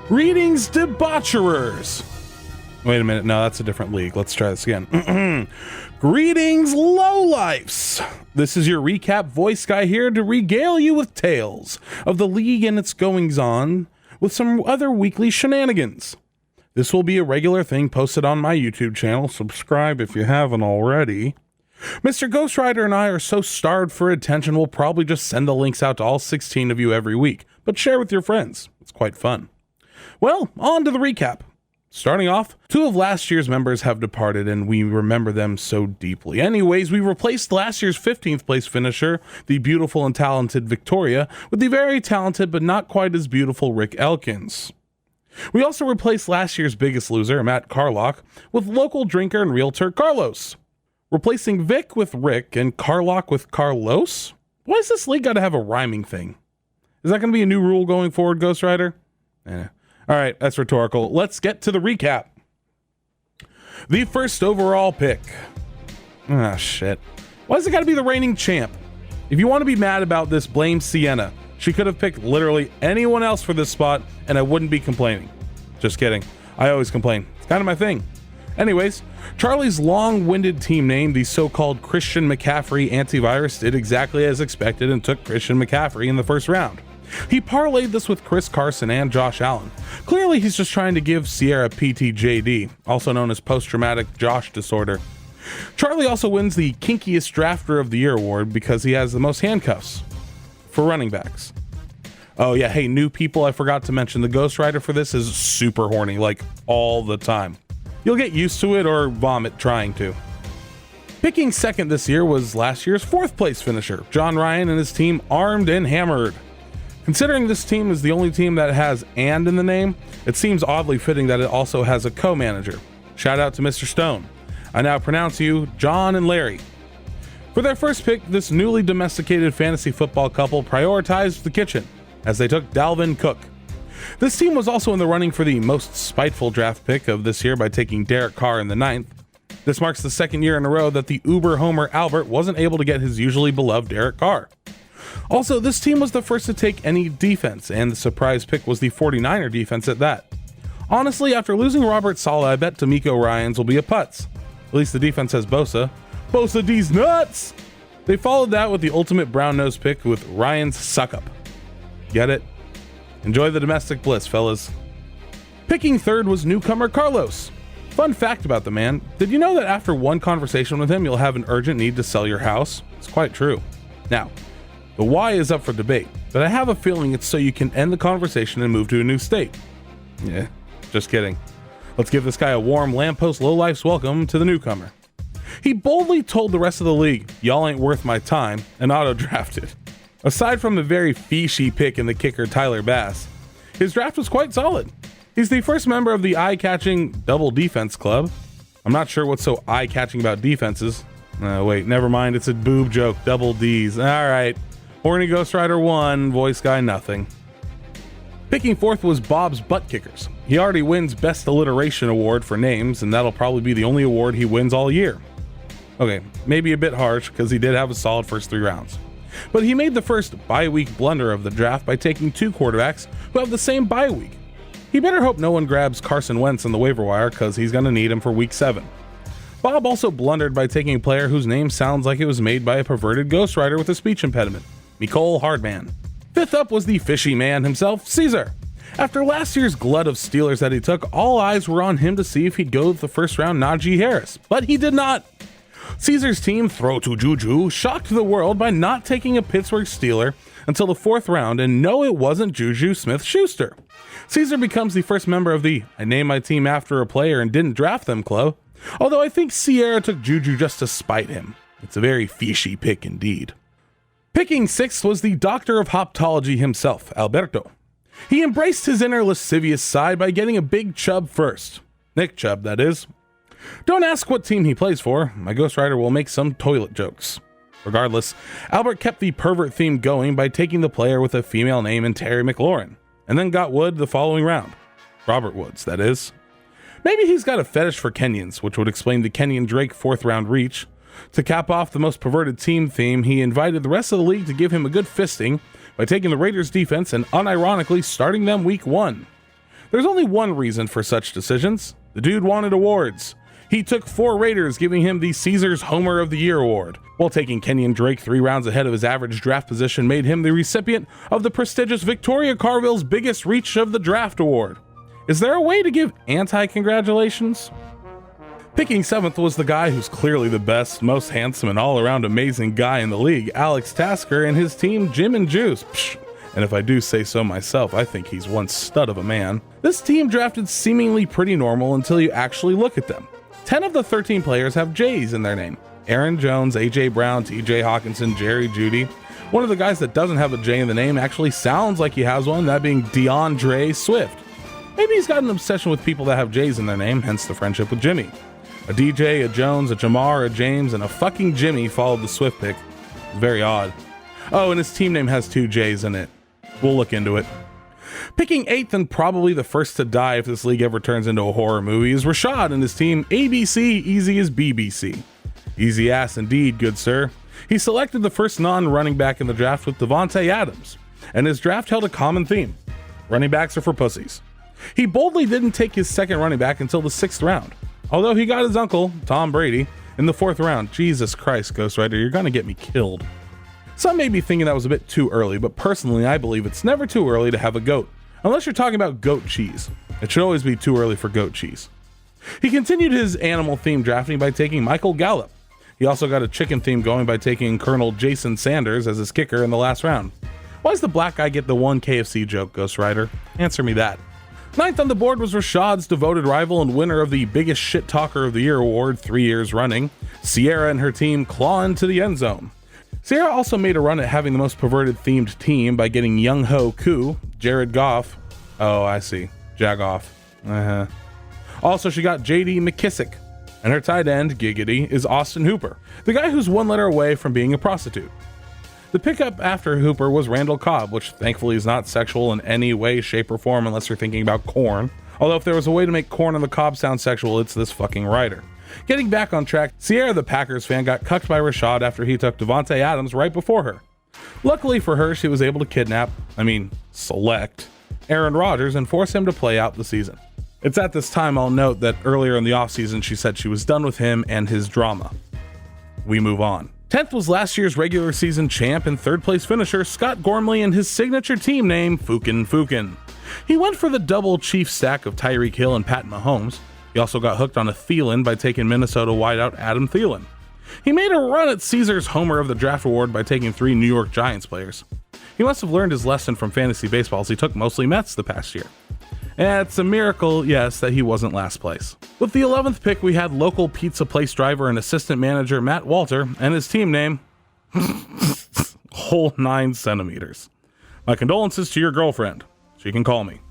Greetings, debaucherers. Wait a minute, no, that's a different league. Let's try this again. Greetings, Lowlifes. This is your recap voice guy here to regale you with tales of the league and its goings-on with some other weekly shenanigans. This will be a regular thing posted on my YouTube channel. Subscribe if you haven't already. Mr. Ghost Rider and I are so starved for attention, we'll probably just send the links out to all 16 of you every week, but share with your friends. It's quite fun. Well, on to the recap. Starting off, 2 of last year's members have departed and we remember them so deeply. Anyways, we replaced last year's 15th place finisher, the beautiful and talented Victoria, with the very talented but not quite as beautiful Rick Elkins. We also replaced last year's biggest loser, Matt Carlock, with local drinker and realtor Carlos. Replacing Vic with Rick and Carlock with Carlos? Why does this league got to have a rhyming thing? Is that going to be a new rule going forward, Ghost Rider? All right, that's rhetorical. Let's get to the recap. The first overall pick. Ah, shit. Why does it got to be the reigning champ? If you want to be mad about this, blame Sienna. She could have picked literally anyone else for this spot, and I wouldn't be complaining. Just kidding. I always complain. It's kind of my thing. Anyways, Charlie's long-winded team name, the so-called Christian McCaffrey antivirus, did exactly as expected and took Christian McCaffrey in the first round. He parlayed this with Chris Carson and Josh Allen. Clearly, he's just trying to give Sierra PTJD, also known as post-traumatic Josh disorder. Charlie also wins the Kinkiest Drafter of the Year award because he has the most handcuffs for running backs. Oh yeah, hey, new people, I forgot to mention the Ghost Rider for this is super horny, like all the time. You'll get used to it or vomit trying to. Picking second this year was last year's 4th place finisher, John Ryan and his team Armed and Hammered. Considering this team is the only team that has "and" in the name, it seems oddly fitting that it also has a co-manager. Shout out to Mr. Stone. I now pronounce you John and Larry. For their first pick, this newly domesticated fantasy football couple prioritized the kitchen, as they took Dalvin Cook. This team was also in the running for the most spiteful draft pick of this year by taking Derek Carr in the 9th. This marks the 2nd year in a row that the Uber homer Albert wasn't able to get his usually beloved Derek Carr. Also, this team was the first to take any defense, and the surprise pick was the 49er defense at that. Honestly, after losing Robert Saleh, I bet D'Amico Ryans will be a putz. At least the defense has Bosa. Bosa D's nuts! They followed that with the ultimate brown-nosed pick with Ryan's suck-up. Get it? Enjoy the domestic bliss, fellas. Picking third was newcomer Carlos. Fun fact about the man, did you know that after one conversation with him, you'll have an urgent need to sell your house? It's quite true. Now, the why is up for debate, but I have a feeling it's so you can end the conversation and move to a new state. Yeah, just kidding. Let's give this guy a warm Lamppost Lowlifes welcome to the newcomer. He boldly told the rest of the league, "Y'all ain't worth my time," and auto-drafted. Aside from the very fishy pick in the kicker Tyler Bass, his draft was quite solid. He's the first member of the eye-catching Double Defense Club. I'm not sure what's so eye-catching about defenses. Wait, never mind, it's a boob joke, double D's. Alright, horny Ghost Rider 1, voice guy nothing. Picking fourth was Bob's Butt Kickers. He already wins Best Alliteration Award for names, and that'll probably be the only award he wins all year. Okay, maybe a bit harsh, because he did have a solid first 3 rounds. But he made the first bye-week blunder of the draft by taking 2 quarterbacks who have the same bye week. He better hope no one grabs Carson Wentz on the waiver wire, because he's going to need him for week 7. Bob also blundered by taking a player whose name sounds like it was made by a perverted Ghost Rider with a speech impediment, Mecole Hardman. Fifth up was the fishy man himself, Caesar. After last year's glut of Steelers that he took, all eyes were on him to see if he'd go with the first round Najee Harris, but he did not. Caesar's team, Throw to Juju, shocked the world by not taking a Pittsburgh Steeler until the 4th round, and no, it wasn't Juju Smith-Schuster. Caesar becomes the first member of the "I named my team after a player and didn't draft them" club, although I think Sierra took Juju just to spite him. It's a very fishy pick indeed. Picking 6th was the doctor of hoptology himself, Alberto. He embraced his inner lascivious side by getting a big Chubb first. Nick Chubb, that is. Don't ask what team he plays for. My Ghost Rider will make some toilet jokes. Regardless, Albert kept the pervert theme going by taking the player with a female name in Terry McLaurin, and then got Wood the following round. Robert Woods, that is. Maybe he's got a fetish for Kenyans, which would explain the Kenyan Drake 4th round reach. To cap off the most perverted team theme, he invited the rest of the league to give him a good fisting by taking the Raiders defense and unironically starting them week 1. There's only one reason for such decisions. The dude wanted awards. He took 4 Raiders, giving him the Caesars Homer of the Year award, while taking Kenyon Drake 3 rounds ahead of his average draft position made him the recipient of the prestigious Victoria Carville's Biggest Reach of the Draft award. Is there a way to give anti-congratulations? Picking 7th was the guy who's clearly the best, most handsome, and all-around amazing guy in the league, Alex Tasker, and his team Jim and Juice. Psh, and if I do say so myself, I think he's one stud of a man. This team drafted seemingly pretty normal until you actually look at them. 10 of the 13 players have J's in their name. Aaron Jones, AJ Brown, TJ Hawkinson, Jerry Jeudy. One of the guys that doesn't have a J in the name actually sounds like he has one, that being DeAndre Swift. Maybe he's got an obsession with people that have J's in their name, hence the friendship with Jimmy. A DJ, a Jones, a Jamar, a James, and a fucking Jimmy followed the Swift pick. Very odd. Oh, and his team name has 2 J's in it. We'll look into it. Picking 8th and probably the first to die if this league ever turns into a horror movie is Rashad and his team ABC, easy as BBC. Easy ass indeed, good sir. He selected the first non-running back in the draft with Devontae Adams, and his draft held a common theme. Running backs are for pussies. He boldly didn't take his second running back until the 6th round, although he got his uncle, Tom Brady, in the 4th round. Jesus Christ, Ghost Rider, you're gonna get me killed. Some may be thinking that was a bit too early, but personally I believe it's never too early to have a goat, unless you're talking about goat cheese. It should always be too early for goat cheese. He continued his animal theme drafting by taking Michael Gallup. He also got a chicken theme going by taking Colonel Jason Sanders as his kicker in the last round. Why does the black guy get the one KFC joke, Ghost Rider? Answer me that. 9th on the board was Rashad's devoted rival and winner of the Biggest Shit Talker of the Year award 3 years running, Sierra and her team claw into the end zone. Sierra also made a run at having the most perverted themed team by getting Young Ho Koo, Jared Goff. Oh, I see. Jagoff. Also, she got JD McKissick. And her tight end, Giggity, is Austin Hooper, the guy who's 1 letter away from being a prostitute. The pickup after Hooper was Randall Cobb, which thankfully is not sexual in any way, shape, or form unless you're thinking about corn. Although if there was a way to make corn on the cob sound sexual, it's this fucking writer. Getting back on track, Sierra the Packers fan got cucked by Rashad after he took Devontae Adams right before her. Luckily for her, she was able to select Aaron Rodgers and force him to play out the season. It's at this time I'll note that earlier in the offseason she said she was done with him and his drama. We move on. 10th was last year's regular season champ and 3rd place finisher Scott Gormley and his signature team name, Fukin. He went for the double chief stack of Tyreek Hill and Pat Mahomes. He also got hooked on a Thielen by taking Minnesota wideout Adam Thielen. He made a run at Caesar's Homer of the Draft award by taking 3 New York Giants players. He must have learned his lesson from fantasy baseball as he took mostly Mets the past year. And it's a miracle, yes, that he wasn't last place. With the 11th pick, we had local pizza place driver and assistant manager Matt Walter and his team name, whole 9 centimeters. My condolences to your girlfriend. She can call me.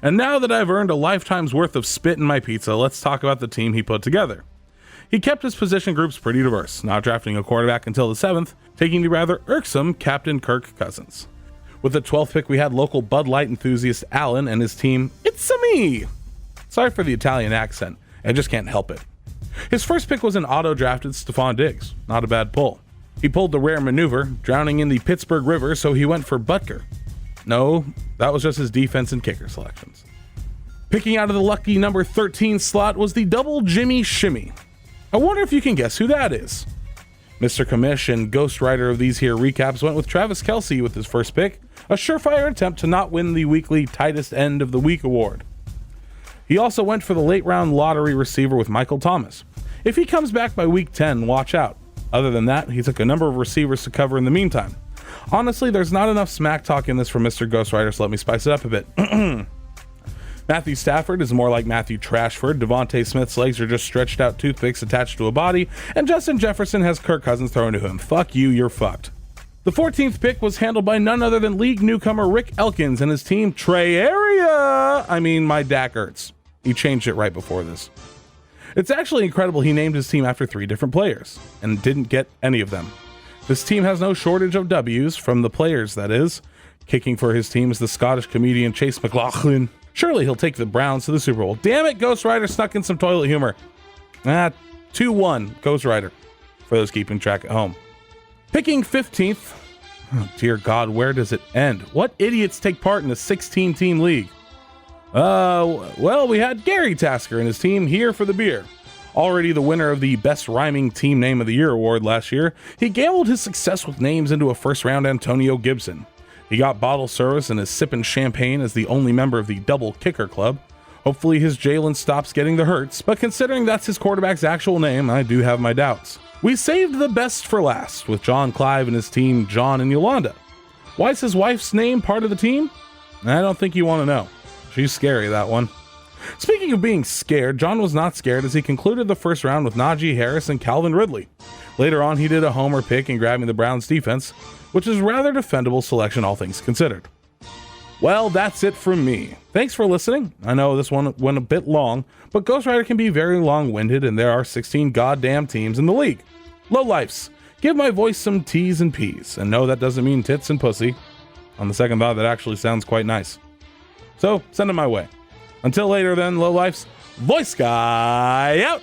And now that I've earned a lifetime's worth of spit in my pizza, let's talk about the team he put together. He kept his position groups pretty diverse, not drafting a quarterback until the 7th, taking the rather irksome Captain Kirk Cousins. With the 12th pick, we had local Bud Light enthusiast Allen and his team, It's-a-me! Sorry for the Italian accent, I just can't help it. His first pick was an auto-drafted Stephon Diggs, not a bad pull. He pulled the rare maneuver, drowning in the Pittsburgh River, so he went for Butker. No, that was just his defense and kicker selections. Picking out of the lucky number 13 slot was the double Jimmy Shimmy. I wonder if you can guess who that is. Mr. Commish and Ghost Rider of these here recaps went with Travis Kelce with his first pick, a surefire attempt to not win the weekly tightest end of the week award. He also went for the late round lottery receiver with Michael Thomas. If he comes back by week 10, watch out. Other than that, he took a number of receivers to cover in the meantime. Honestly, there's not enough smack talk in this for Mr. Ghost Rider, so let me spice it up a bit. Matthew Stafford is more like Matthew Trashford. Devontae Smith's legs are just stretched out toothpicks attached to a body, and Justin Jefferson has Kirk Cousins thrown to him. Fuck you, you're fucked. The 14th pick was handled by none other than league newcomer Rick Elkins and his team Trey Area. My Dak Ertz. He changed it right before this. It's actually incredible he named his team after 3 different players, and didn't get any of them. This team has no shortage of W's, from the players, that is. Kicking for his team is the Scottish comedian Chase McLaughlin. Surely he'll take the Browns to the Super Bowl. Damn it, Ghost Rider snuck in some toilet humor. 2-1, Ghost Rider, for those keeping track at home. Picking 15th. Oh, dear God, where does it end? What idiots take part in a 16-team league? Well, we had Gary Tasker and his team here for the beer. Already the winner of the Best Rhyming Team Name of the Year award last year, he gambled his success with names into a first-round Antonio Gibson. He got bottle service and is sipping champagne as the only member of the Double Kicker Club. Hopefully his Jalen stops getting the hurts, but considering that's his quarterback's actual name, I do have my doubts. We saved the best for last, with John Clive and his team John and Yolanda. Why is his wife's name part of the team? I don't think you want to know. She's scary, that one. Speaking of being scared, John was not scared as he concluded the first round with Najee Harris and Calvin Ridley. Later on, he did a homer pick in grabbing the Browns defense, which is rather defendable selection all things considered. Well, that's it from me. Thanks for listening. I know this one went a bit long, but Ghost Rider can be very long-winded and there are 16 goddamn teams in the league. Lowlifes, give my voice some T's and P's, and no, that doesn't mean tits and pussy. On the second thought, that actually sounds quite nice. So, send them my way. Until later then, Lowlifes, Voice Guy out!